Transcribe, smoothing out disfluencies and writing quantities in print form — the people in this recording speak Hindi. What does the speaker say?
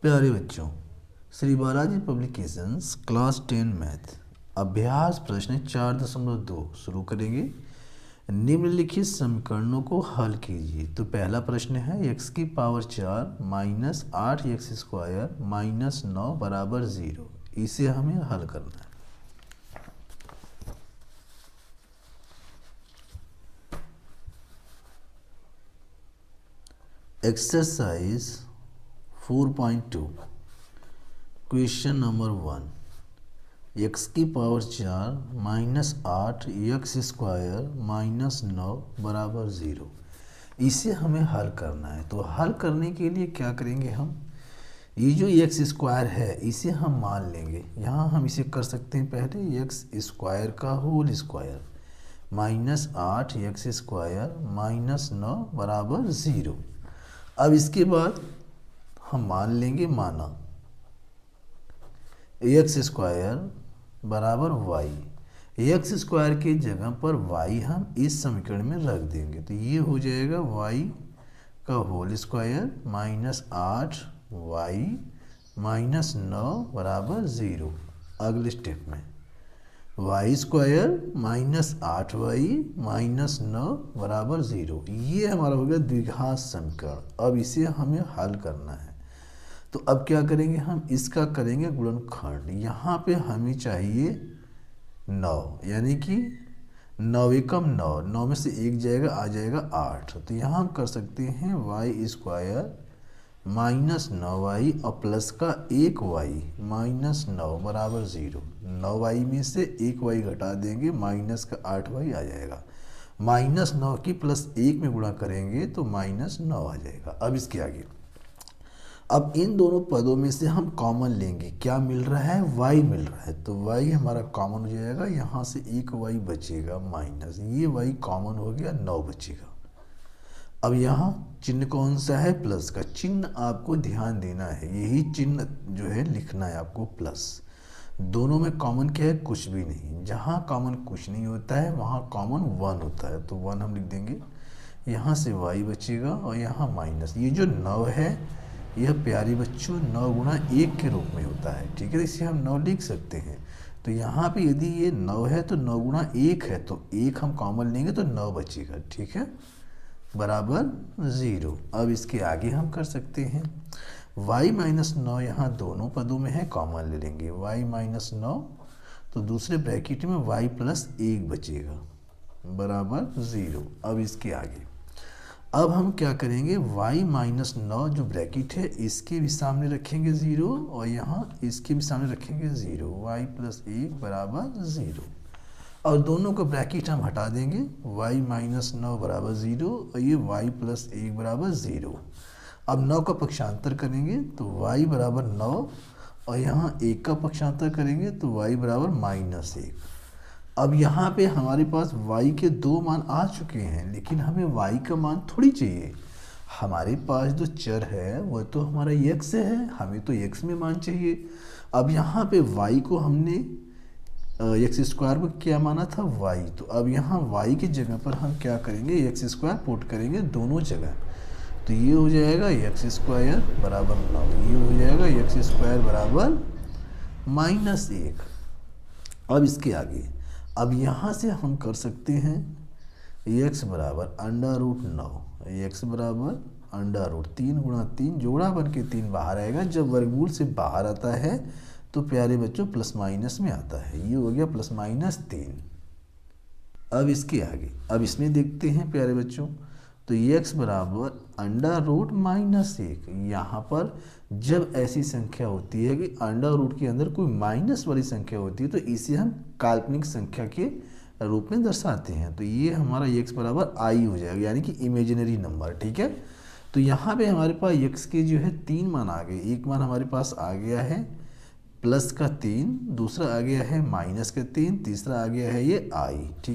प्यारे बच्चों, Shri Balaji publications class 10 math अभ्यास प्रश्न 4.2 शुरू करेंगे। निम्नलिखित समीकरणों को हल कीजिए। तो पहला प्रश्न है x की power 4 minus 8x square minus 9 बराबर 0। इसे हमें हल करना है। एक्सरसाइज 4.2 क्वेश्चन नंबर 1, x की power 4 minus 8x square minus 9 बराबर 0। इसे हमें हल करना है। तो हल करने के लिए क्या करेंगे हम, ये जो x स्क्वायर है इसे हम मान लेंगे। यहाँ हम इसे कर सकते हैं पहले x स्क्वायर का whole square minus 8x square minus 9 बराबर 0। अब इसके बाद हम मान लेंगे माना एक्स स्क्वायर बराबर वाई। एक्स स्क्वायर की जगह पर वाई हम इस समीकरण में रख देंगे। तो ये हो जाएगा वाई का whole square minus 8y minus 9 बराबर 0। अगले स्टेप में Y square minus 8y minus 9 बराबर 0। ये हमारा हो गया द्विघात समीकरण। अब इसे हमें हल करना है। तो अब क्या करेंगे, हम इसका करेंगे गुणनखंड। यहाँ पे हमें चाहिए 9, यानी कि 9 एकम 9, 9 में से 1 जाएगा, आ जाएगा 8। तो यहाँ हम कर सकते हैं वाई स्क्वायर माइनस 9y और प्लस का 1y माइनस 9 बराबर 0। 9y में से 1y घटा देंगे, माइनस का 8y आ जाएगा। माइनस 9 की प्लस 1 में गुणा करेंगे तो माइनस 9 आ जाएगा। अब इसके आगे, अब इन दोनों पदों में से हम कॉमन लेंगे। क्या मिल रहा है, y मिल रहा है। तो y हमारा कॉमन हो जाएगा, यहाँ से 1y बचेगा माइनस, ये y कॉमन हो गया, 9 बचेगा। अब यहाँ चिन्ह कौन सा है, प्लस का चिन्ह आपको ध्यान देना है। यही चिन्ह जो है लिखना है आपको, प्लस। दोनों में कॉमन क्या है, कुछ भी नहीं। जहाँ कॉमन कुछ नहीं होता है वहाँ कॉमन 1 होता है। तो 1 हम लिख देंगे। यहाँ से y बचेगा और यहाँ माइनस। ये जो 9 है यह प्यारे बच्चों 9 गुणा 1 के रूप में होता है, ठीक है। इसे हम 9 लिख सकते हैं। तो यहाँ पे यदि ये 9 है तो 9 गुणा 1 है, तो 1 हम कॉमन लेंगे तो 9 बचेगा, ठीक है, बराबर 0। अब इसके आगे हम कर सकते हैं y माइनस 9, यहाँ दोनों पदों में है, कॉमन ले लेंगे। y माइनस 9, तो दूसरे ब्रैकेट में y प्लस 1 बचेगा बराबर 0। अब इसके आगे, अब हम क्या करेंगे, y माइनस 9 जो ब्रैकेट है इसके भी सामने रखेंगे 0 और यहाँ इसके भी सामने रखेंगे 0। y प्लस 1 बराबर 0। और दोनों का ब्रैकेट हम हटा देंगे। y माइनस 9 बराबर 0 और ये y प्लस 1 बराबर 0। अब 9 का पक्षांतर करेंगे तो y बराबर 9 और यहाँ 1 का पक्षांतर करेंगे तो y बराबर माइनस 1। अब यहाँ पे हमारे पास y के 2 मान आ चुके हैं, लेकिन हमें y का मान थोड़ी चाहिए। हमारे पास जो चर है वह तो हमारा x है, हमें तो x में मान चाहिए। अब यहाँ पे y को हमने एक्स स्क्वायर को क्या माना था, y। तो अब यहाँ y की जगह पर हम क्या करेंगे, एक्स स्क्वायर पुट करेंगे दोनों जगह। तो ये हो जाएगा एक्स स्क्वायर बराबर 9, ये हो जाएगा एक्स स्क्वायर बराबर माइनस 1। अब इसके आगे, अब यहाँ से हम कर सकते हैं x बराबर अंडर रूट 9, x बराबर अंडर रूट 3 गुणा 3, जोड़ा बन के 3 बाहर आएगा। जब वर्गमूल से बाहर आता है तो प्यारे बच्चों प्लस माइनस में आता है। ये हो गया प्लस माइनस 3। अब इसके आगे, अब इसमें देखते हैं प्यारे बच्चों, तो x बराबर अंडर रूट माइनस 1। यहाँ पर जब ऐसी संख्या होती है कि अंडर रूट के अंदर कोई माइनस वाली संख्या होती है तो इसे हम काल्पनिक संख्या के रूप में दर्शाते हैं। तो ये हमारा x बराबर i हो जाएगा, यानी कि इमेजिनरी नंबर, ठीक है। तो यहाँ पे हमारे पास x के जो है 3 मान आ गए। एक मान हमारे पास आ गया है प्लस का 3, दूसरा आ गया है माइनस का 3, तीसरा आ गया है ये i, ठीक।